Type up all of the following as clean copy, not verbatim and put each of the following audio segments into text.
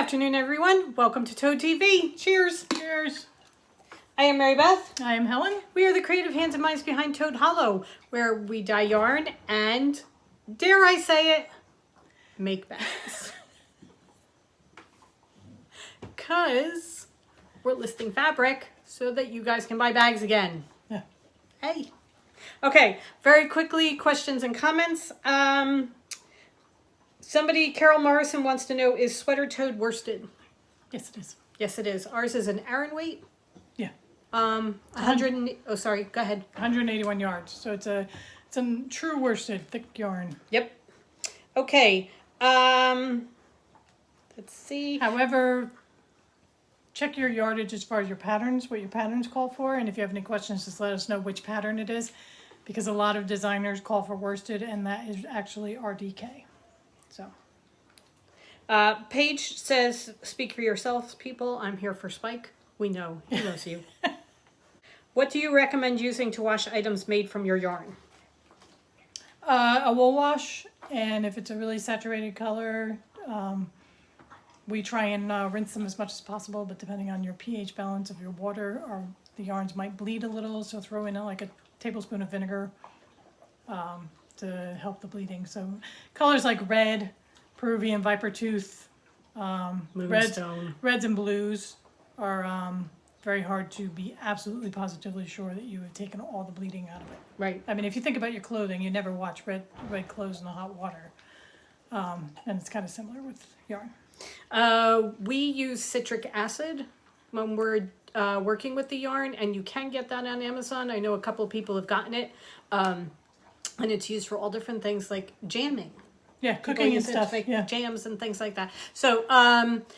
afternoon, everyone. Welcome to Toad TV. Cheers. Cheers. I am Mary Beth. I am Helen. We are the creative hands and minds behind Toad Hollow, where we dye yarn and, dare I say it, make bags. Because we're listing fabric so that you guys can buy bags again. Yeah. Hey. Okay, very quickly, questions and comments. Somebody, Carol Morrison, wants to know, is Sweater Toad worsted? Yes, it is. Yes, it is. Ours is an Aran weight. Yeah. 100. Oh, sorry. Go ahead. 181 yards. So it's a true worsted thick yarn. Yep. Okay. Let's see. However, check your yardage as far as your patterns, what your patterns call for, and if you have any questions, just let us know which pattern it is, because a lot of designers call for worsted, and that is actually RDK. So. Paige says, "Speak for yourselves, people. I'm here for Spike." We know. He knows you. What do you recommend using to wash items made from your yarn? A wool wash, and if it's a really saturated color, we try and rinse them as much as possible, but depending on your pH balance of your water, or the yarns might bleed a little, so throw in like a tablespoon of vinegar to help the bleeding. So colors like red, Peruvian viper tooth, reds and blues are very hard to be absolutely positively sure that you have taken all the bleeding out of it. Right. I mean, if you think about your clothing, you never watch red clothes in the hot water. And it's kind of similar with yarn. We use citric acid when we're working with the yarn, and you can get that on Amazon. I know a couple of people have gotten it. And it's used for all different things like jamming. Yeah, cooking and stuff. Make yeah. jams and things like that. So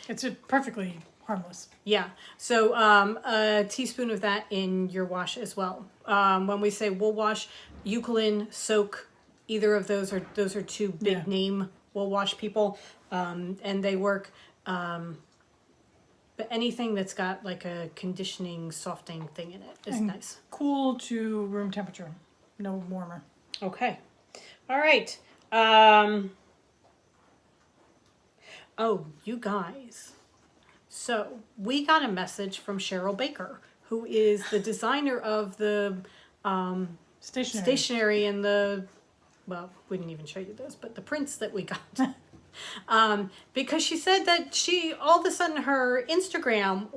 it's perfectly harmless. Yeah. So a teaspoon of that in your wash as well. When we say wool wash, Eucalyptus, Soak, either of those are two big name wool wash people, and they work. But anything that's got like a conditioning, softening thing in it is nice. Cool to room temperature, no warmer. Okay. All right. Oh, you guys. So we got a message from Cheryl Baker, who is the designer of the stationery and the, well, we didn't even show you those, but the prints that we got. Because she said that she, all of a sudden her Instagram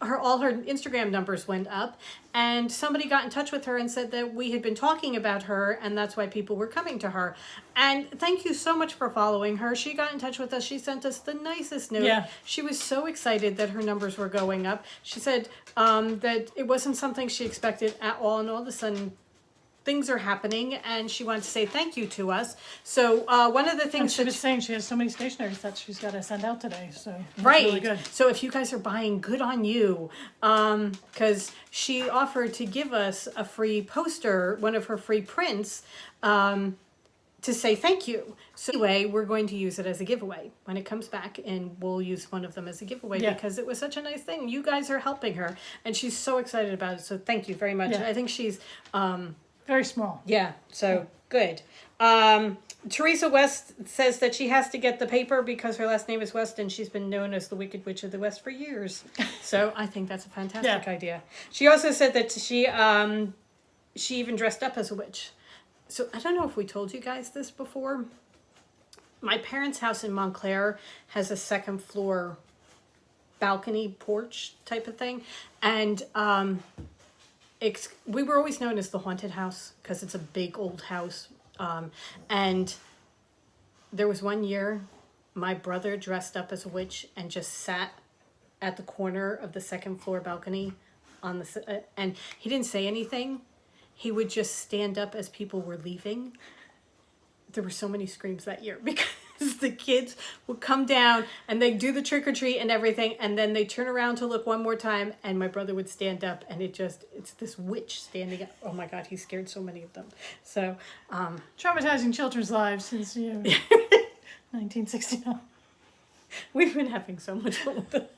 all her Instagram numbers went up, and somebody got in touch with her and said that we had been talking about her, and that's why people were coming to her. And thank you so much for following her. She got in touch with us. She sent us the nicest note. Yeah. She was so excited that her numbers were going up. She said that it wasn't something she expected at all, and all of a sudden things are happening, and she wanted to say thank you to us. So one of the things she was saying, she has so many stationery sets she's got to send out today. So that's right, really good. So if you guys are buying, good on you, because she offered to give us a free poster, one of her free prints, to say thank you. So anyway, we're going to use it as a giveaway when it comes back, and we'll use one of them as a giveaway because it was such a nice thing. You guys are helping her, and she's so excited about it. So thank you very much. Yeah. I think she's very small. Yeah, so good. Teresa West says that she has to get the paper because her last name is West, and she's been known as the Wicked Witch of the West for years. So I think that's a fantastic idea. She also said that she even dressed up as a witch. So I don't know if we told you guys this before. My parents' house in Montclair has a second floor balcony porch type of thing, and we were always known as the haunted house because it's a big old house. And there was one year my brother dressed up as a witch and just sat at the corner of the second floor balcony and he didn't say anything. He would just stand up as people were leaving. There were so many screams that year because the kids would come down and they'd do the trick or treat and everything, and then they turn around to look one more time, and my brother would stand up, and it's this witch standing up. Oh my God, he scared so many of them. So traumatizing children's lives since 1969. We've been having so much fun with it.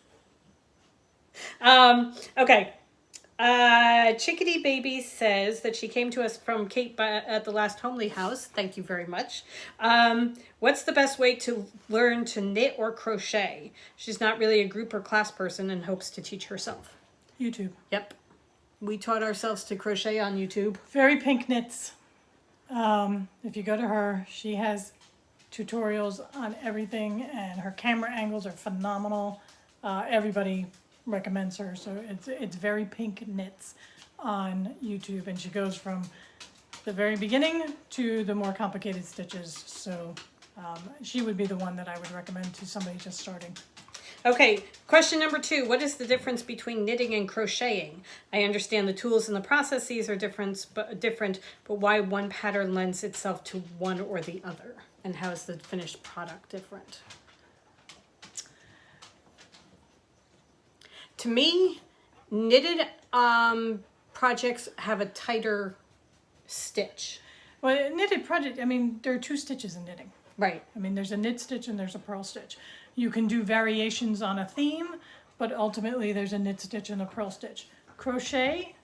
Okay. Chickadee Baby says that she came to us from Kate at the last Homely House. Thank you very much. What's the best way to learn to knit or crochet? She's not really a group or class person and hopes to teach herself. YouTube. Yep. We taught ourselves to crochet on YouTube. Very Pink Knits. If you go to her, she has tutorials on everything, and her camera angles are phenomenal. Everybody recommends her, so it's Very Pink Knits on YouTube, and she goes from the very beginning to the more complicated stitches. So she would be the one that I would recommend to somebody just starting. Okay, question number 2. What is the difference between knitting and crocheting? I understand the tools and the processes are different, but why one pattern lends itself to one or the other? And how is the finished product different? To me, knitted projects have a tighter stitch. Well, a knitted project, I mean, there are 2 stitches in knitting. Right. I mean, there's a knit stitch and there's a purl stitch. You can do variations on a theme, but ultimately there's a knit stitch and a purl stitch. Crochet,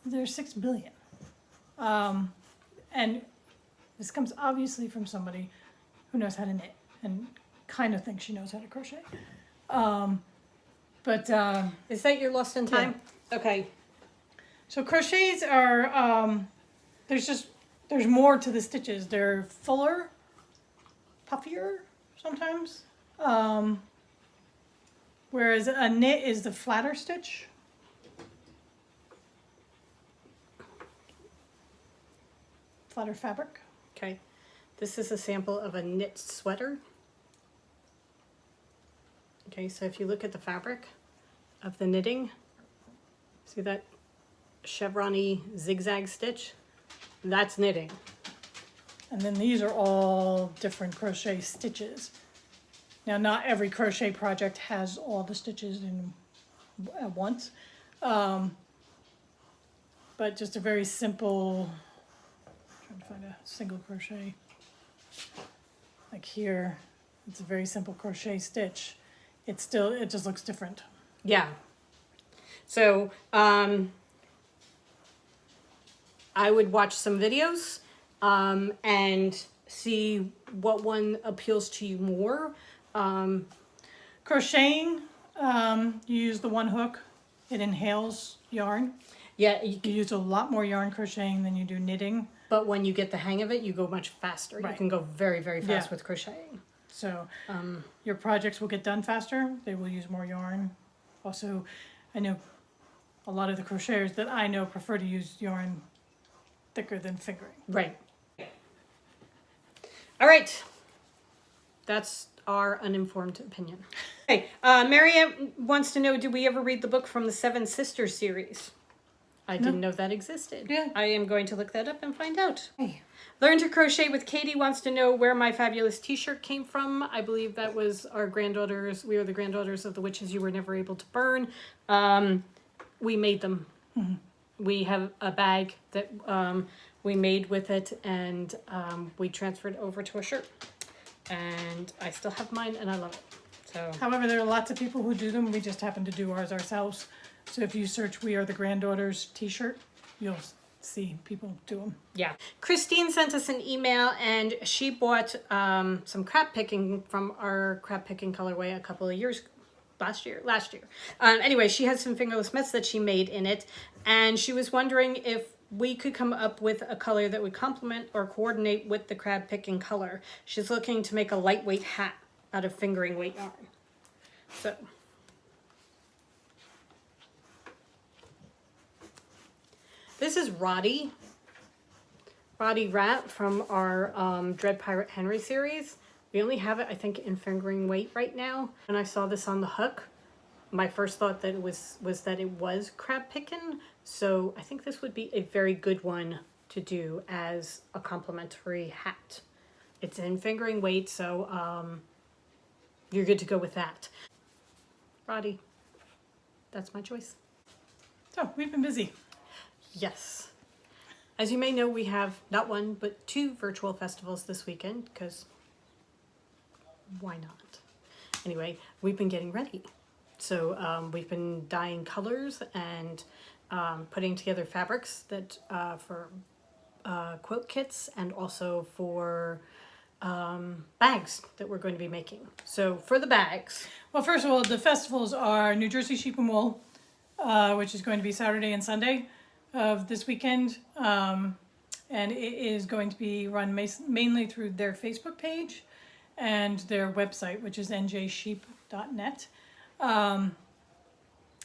there's 6 billion. And this comes obviously from somebody who knows how to knit and kind of thinks she knows how to crochet. Is that your lost in time? Yeah. Okay. So crochets are, there's more to the stitches. They're fuller, puffier sometimes. Whereas a knit is the flatter stitch. Flatter fabric. Okay. This is a sample of a knit sweater. Okay, so if you look at the fabric of the knitting, see that chevron-y zigzag stitch? That's knitting. And then these are all different crochet stitches. Now, not every crochet project has all the stitches in at once, but just a very simple, I'm trying to find a single crochet, like here, it's a very simple crochet stitch. It just looks different. Yeah. So, I would watch some videos and see what one appeals to you more. Crocheting, you use the one hook. It inhales yarn. Yeah. You use a lot more yarn crocheting than you do knitting. But when you get the hang of it, you go much faster. Right. You can go very, very fast with crocheting. So your projects will get done faster. They will use more yarn. Also, I know a lot of the crocheters that I know prefer to use yarn thicker than fingering. Right. All right. That's our uninformed opinion. Okay. Mariette wants to know, did we ever read the book from the Seven Sisters series? I didn't know that existed. Yeah. I am going to look that up and find out. Hey. Learn to Crochet with Katie wants to know where my fabulous t-shirt came from. I believe that was our granddaughters. We are the granddaughters of the witches you were never able to burn. We made them. Mm-hmm. We have a bag that we made with it, and we transferred over to a shirt. And I still have mine, and I love it. So. However, there are lots of people who do them. We just happen to do ours ourselves. So if you search "We Are the Granddaughters" t-shirt, you'll see people do them. Yeah. Christine sent us an email, and she bought some crab picking from our crab picking colorway a couple of years last year. Anyway, she had some fingerless mitts that she made in it, and she was wondering if we could come up with a color that would complement or coordinate with the crab picking color. She's looking to make a lightweight hat out of fingering weight yarn. So. This is Roddy Rat from our Dread Pirate Henry series. We only have it, I think, in fingering weight right now. When I saw this on the hook, my first thought that it was that it was crab picking. So I think this would be a very good one to do as a complimentary hat. It's in fingering weight, so you're good to go with that. Roddy, that's my choice. So we've been busy. Yes. As you may know, we have not one, but 2 virtual festivals this weekend, because why not? Anyway, we've been getting ready. So we've been dyeing colors and putting together fabrics that for quilt kits and also for bags that we're going to be making. So for the bags, Well, first of all, the festivals are New Jersey Sheep and Wool, which is going to be Saturday and Sunday of this weekend. And it is going to be run mainly through their Facebook page and their website, which is njsheep.net.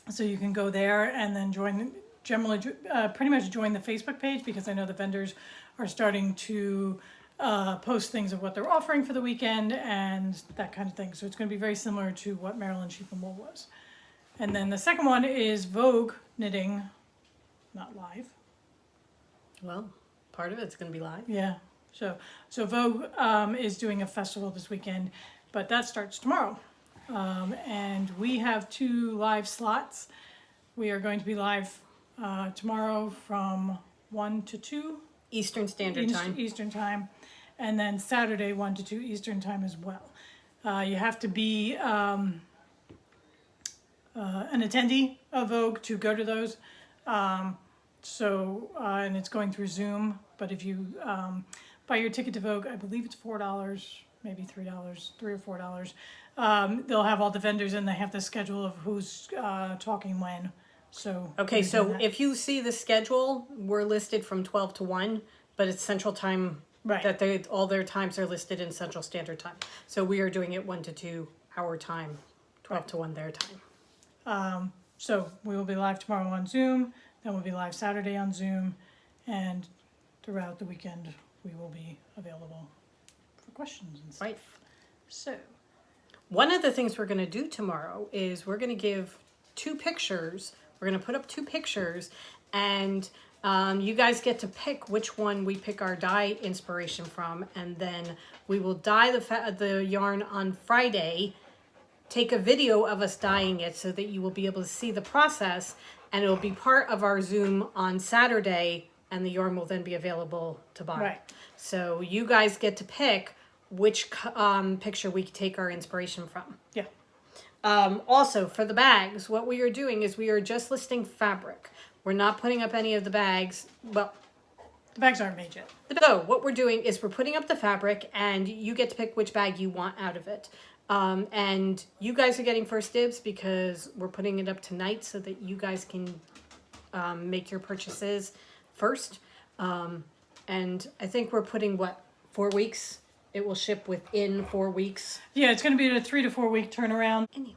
So you can go there and then pretty much join the Facebook page, because I know the vendors are starting to post things of what they're offering for the weekend and that kind of thing. So it's going to be very similar to what Maryland Sheep and Wool was. And then the second one is Vogue Knitting, not live. well, part of it's going to be live. Yeah. So Vogue is doing a festival this weekend, but that starts tomorrow. And we have 2 live slots. We are going to be live tomorrow from 1 to 2 Eastern Standard Time. Eastern Time, and then Saturday 1 to 2 Eastern Time as well. You have to be an attendee of Vogue to go to those. And it's going through Zoom, but if you buy your ticket to Vogue, I believe it's $4, maybe $3 or $4. They'll have all the vendors, and they have the schedule of who's talking when. So Okay, so if you see the schedule, we're listed from 12 to 1, but it's Central Time. Right. That all their times are listed in Central Standard Time. So we are doing it 1 to 2 our time, 12 to 1 their time. So we will be live tomorrow on Zoom, then we'll be live Saturday on Zoom, and throughout the weekend we will be available for questions and stuff. Right. So One of the things we're going to do tomorrow is we're going to give 2 pictures. We're going to put up 2 pictures, and you guys get to pick which one we pick our dye inspiration from, and then we will dye the yarn on Friday, take a video of us dyeing it so that you will be able to see the process, and it'll be part of our Zoom on Saturday, and the yarn will then be available to buy. Right. So you guys get to pick which picture we take our inspiration from. yeah, Also, for the bags, what we are doing is we are just listing fabric. We're not putting up any of the bags. Well, the bags aren't made yet. so what we're doing is we're putting up the fabric, and you get to pick which bag you want out of it. And you guys are getting first dibs because we're putting it up tonight so that you guys can make your purchases first. And I think we're putting, 4 weeks? It will ship within 4 weeks. Yeah, it's going to be a 3 to 4 week turnaround. Anyway,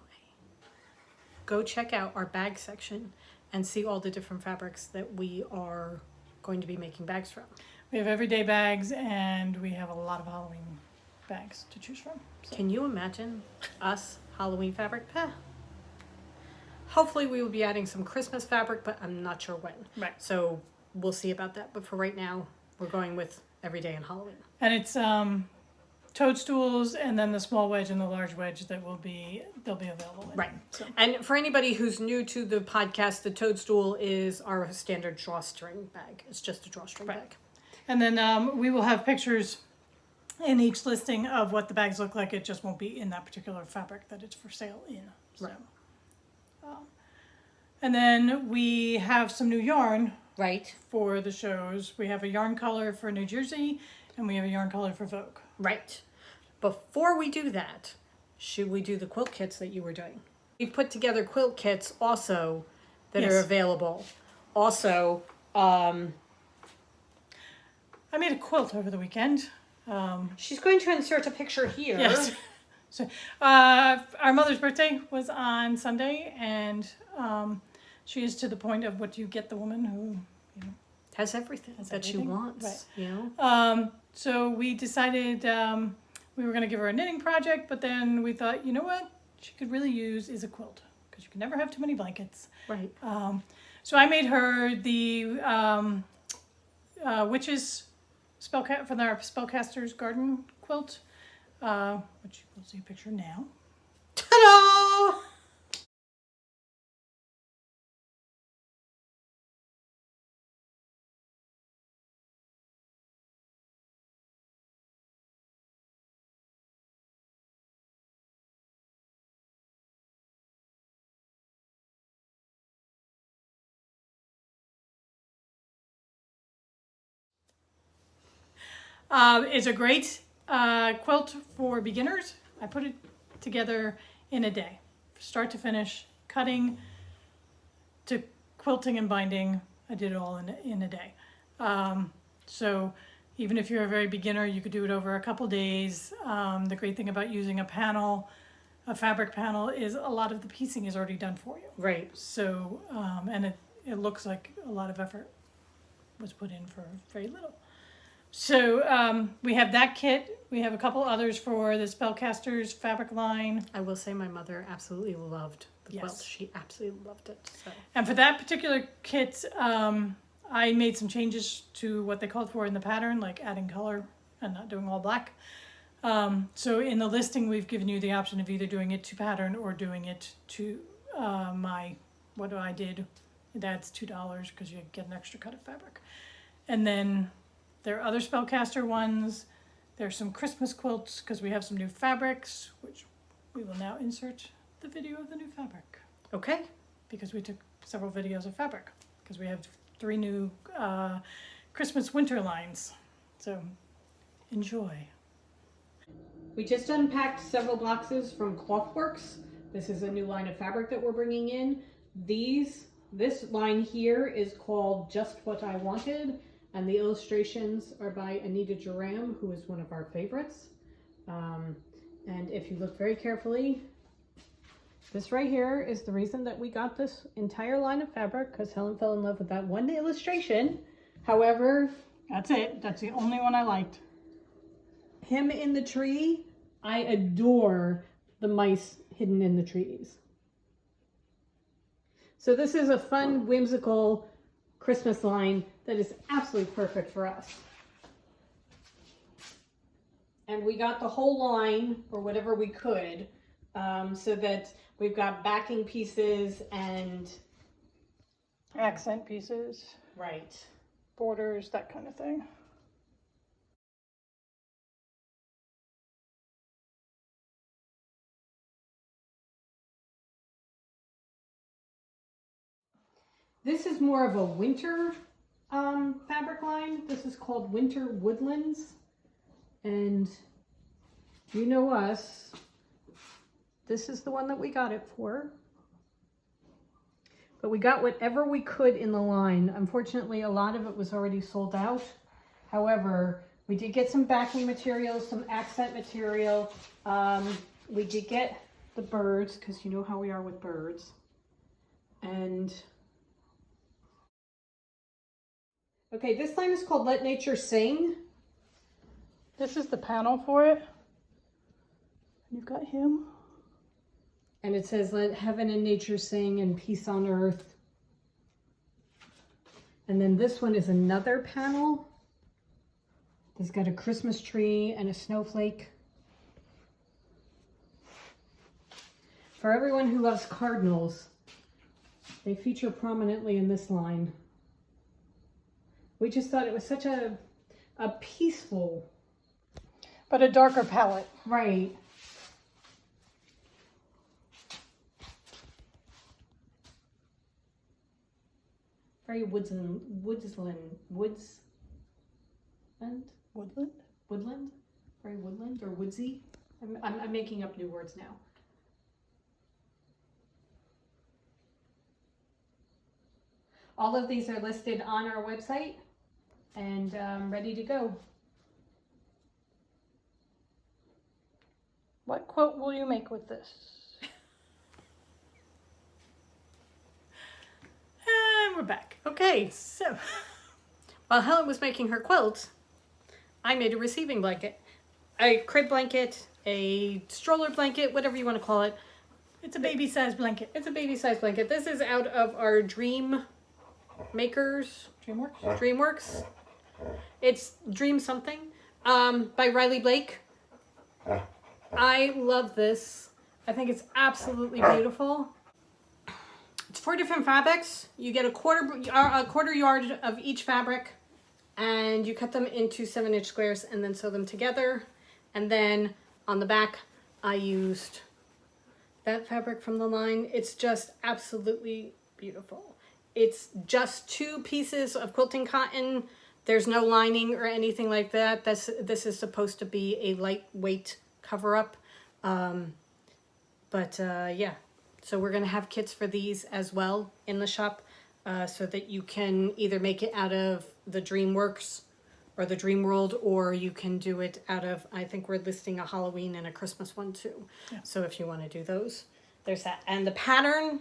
go check out our bag section and see all the different fabrics that we are going to be making bags from. We have everyday bags, and we have a lot of Halloween bags to choose from. So. Can you imagine us Halloween fabric? Hopefully we will be adding some Christmas fabric, but I'm not sure when. Right. So we'll see about that. But for right now, we're going with everyday and Halloween. And it's toadstools, and then the small wedge and the large wedge they'll be available in. Right. So. And for anybody who's new to the podcast, the toadstool is our standard drawstring bag. It's just a drawstring bag. And then we will have pictures in each listing of what the bags look like. It just won't be in that particular fabric that it's for sale in. So. Right. And then we have some new yarn Right. for the shows. We have a yarn color for New Jersey, and we have a yarn color for Vogue. Right. Before we do that, should we do the quilt kits that you were doing? We've put together quilt kits also that are Yes. available. Also, I made a quilt over the weekend. she's going to insert a picture here. Yes. So, our mother's birthday was on Sunday, and she is to the point of what you get the woman who, Has everything that she wants. Right. You know? So we decided we were going to give her a knitting project, but then we thought, you know what she could really use is a quilt, because you can never have too many blankets. Right. So I made her the witches from our Spellcasters garden quilt, which you'll see a picture now. Ta-da! It's a great quilt for beginners. I put it together in a day, start to finish, cutting to quilting and binding. I did it all in a day. So even if you're a very beginner, you could do it over a couple days. The great thing about using a fabric panel, is a lot of the piecing is already done for you. Right. So, and it looks like a lot of effort was put in for very little. So we have that kit. We have a couple others for the Spellcasters fabric line. I will say my mother absolutely loved the quilt. Yes. She absolutely loved it. So. And for that particular kit, I made some changes to what they called for in the pattern, like adding color and not doing all black. So in the listing, we've given you the option of either doing it to pattern or doing it to what I did. That's $2 because you get an extra cut of fabric. And then there are other Spellcaster ones. There's some Christmas quilts because we have some new fabrics, which we will now insert the video of the new fabric. Okay. Because we took several videos of fabric because we have 3 new Christmas winter lines. So enjoy. We just unpacked several boxes from Clothworks. This is a new line of fabric that we're bringing in. This line here is called Just What I Wanted, and the illustrations are by Anita Duram, who is one of our favorites. And if you look very carefully, this right here is the reason that we got this entire line of fabric, because Helen fell in love with that one illustration. However, That's it. That's the only one I liked. him in the tree, I adore the mice hidden in the trees. So this is a fun, whimsical Christmas line that is absolutely perfect for us. And we got the whole line, or whatever we could, so that we've got backing pieces and... Accent pieces, Right. borders, that kind of thing. This is more of a winter fabric line. This is called Winter Woodlands. And you know us, this is the one that we got it for. But we got whatever we could in the line. Unfortunately, a lot of it was already sold out. However, we did get some backing material, some accent material. We did get the birds, because you know how we are with birds. And okay, this line is called Let Nature Sing. This is the panel for it. You've got him. And it says, let heaven and nature sing and peace on earth. And then this one is another panel. It's got a Christmas tree and a snowflake. For everyone who loves cardinals, they feature prominently in this line. We just thought it was such a peaceful... But a darker palette. Right. Very woodland? Woodland? Very woodland or woodsy? I'm making up new words now. All of these are listed on our website and ready to go. What quilt will you make with this? And we're back. Okay, so while Helen was making her quilt, I made a receiving blanket. A crib blanket, a stroller blanket, whatever you want to call it. It's a baby-sized blanket. It's a baby-sized blanket. This is out of our Dream Makers. DreamWorks. It's Dream Something by Riley Blake. I love this. I think it's absolutely beautiful. It's 4 different fabrics. You get a quarter yard of each fabric, and you cut them into 7-inch squares and then sew them together. And then on the back, I used that fabric from the line. It's just absolutely beautiful. It's just 2 pieces of quilting cotton There's no lining or anything like that. This is supposed to be a lightweight cover-up. Yeah, so we're going to have kits for these as well in the shop so that you can either make it out of the DreamWorks or the Dream World, or you can do it out of, I think we're listing a Halloween and a Christmas one too. Yeah. So if you want to do those, there's that. And the pattern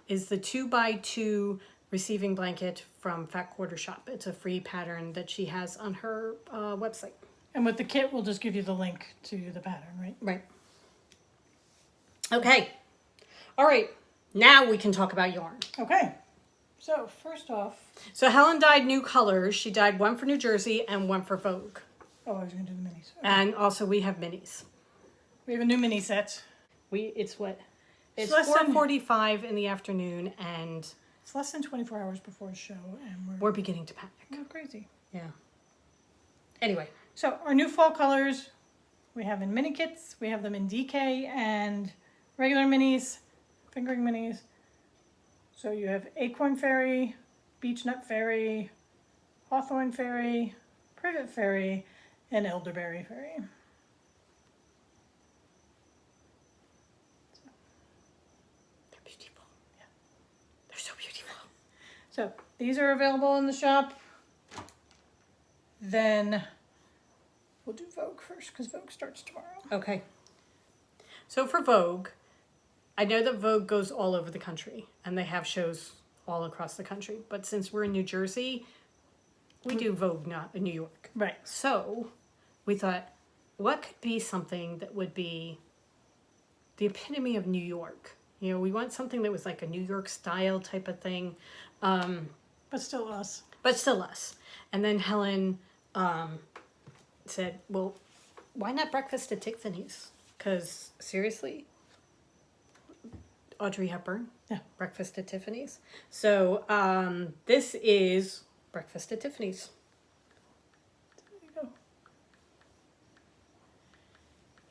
is the 2x2 receiving blanket from Fat Quarter Shop. It's a free pattern that she has on her website. And with the kit, we'll just give you the link to the pattern, right? Right. Okay. All right. Now we can talk about yarn. Okay. So first off, So Helen dyed new colors. She dyed one for New Jersey and one for Vogue. oh, I was going to do the minis. Okay. And also we have minis. We have a new mini set. It's what? It's less than- 4:45 in the afternoon, and It's less than 24 hours before a show, and we're beginning to panic. we're crazy. Yeah. Anyway, So our new fall colors, we have in mini kits. We have them in DK and regular minis, fingering minis. So you have Acorn Fairy, Beech Nut Fairy, Hawthorn Fairy, Privet Fairy, and Elderberry Fairy. they're beautiful. Yeah. They're so beautiful. So these are available in the shop. Then we'll do Vogue first because Vogue starts tomorrow. Okay. So for Vogue, I know that Vogue goes all over the country and they have shows all across the country. But since we're in New Jersey, we do Vogue not in New York. Right. So we thought, what could be something that would be the epitome of New York? You know, we want something that was like a New York style type of thing, But still us. but still us. And then Helen said, well, why not breakfast at Tiffany's? Because seriously, Audrey Hepburn, Yeah. breakfast at Tiffany's. So this is breakfast at Tiffany's. There you go.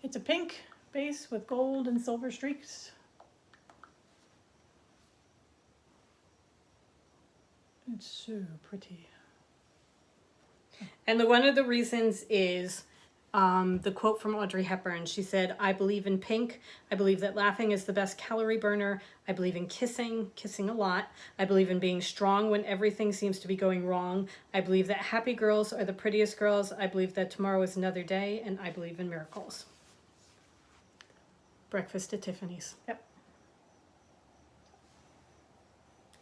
It's a pink base with gold and silver streaks. It's so pretty. And one of the reasons is the quote from Audrey Hepburn. She said, I believe in pink. I believe that laughing is the best calorie burner. I believe in kissing a lot. I believe in being strong when everything seems to be going wrong. I believe that happy girls are the prettiest girls. I believe that tomorrow is another day, and I believe in miracles. Breakfast at Tiffany's. Yep.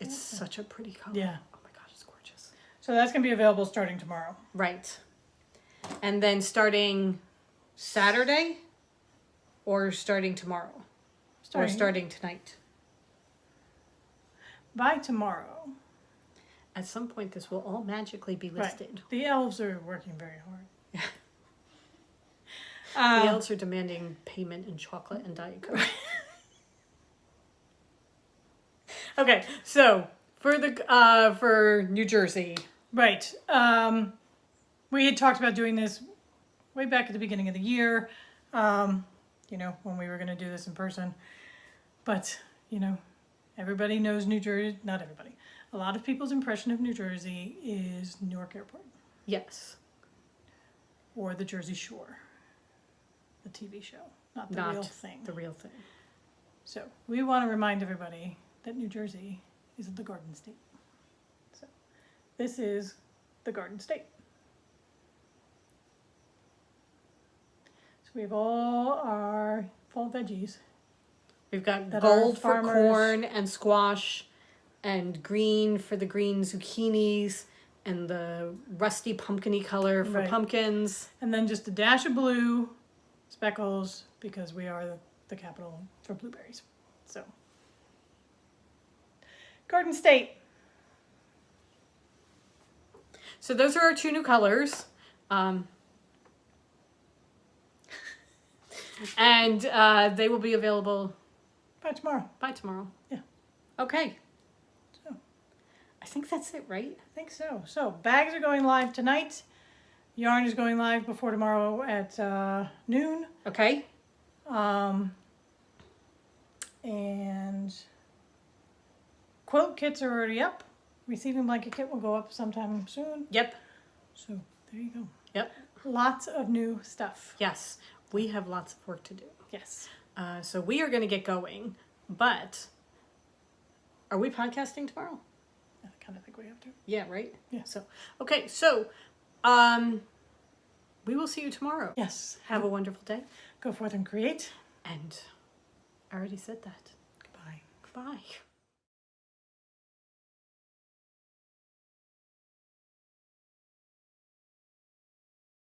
It's such a pretty color. Yeah. Oh my gosh, it's gorgeous. So that's going to be available starting tomorrow. Right. And then starting Saturday or starting tomorrow? Or starting tonight? By tomorrow. At some point, this will all magically be listed. Right. The elves are working very hard. The elves are demanding payment in chocolate and Diet Coke. Okay, so for New Jersey. Right. We had talked about doing this way back at the beginning of the year, when we were going to do this in person. But, everybody knows New Jersey. Not everybody. A lot of people's impression of New Jersey is Newark Airport Yes. or the Jersey Shore, the TV show, not the Not real thing. the real thing. So we want to remind everybody that New Jersey is the Garden State. So this is the Garden State. So we have all our fall veggies. We've got That gold our for farmers- corn and squash, and green for the green zucchinis, and the rusty pumpkin-y color for Right. pumpkins. And then just a dash of blue speckles because we are the capital for blueberries. So Garden State. So those are our two new colors. And they will be available By tomorrow. by tomorrow. Yeah. Okay. So I think that's it, right? I think so. So bags are going live tonight. Yarn is going live before tomorrow at noon. Okay. And quilt kits are already up. receiving blanket kit will go up sometime soon. Yep. So there you go. Yep. Lots of new stuff. Yes. We have lots of work to do. Yes. So we are going to get going, but are we podcasting tomorrow? I kind of think we have to. Yeah, right? Yeah. So, okay. So, we will see you tomorrow. Yes. Have a wonderful day. Go forth and create. And I already said that. Goodbye. Goodbye.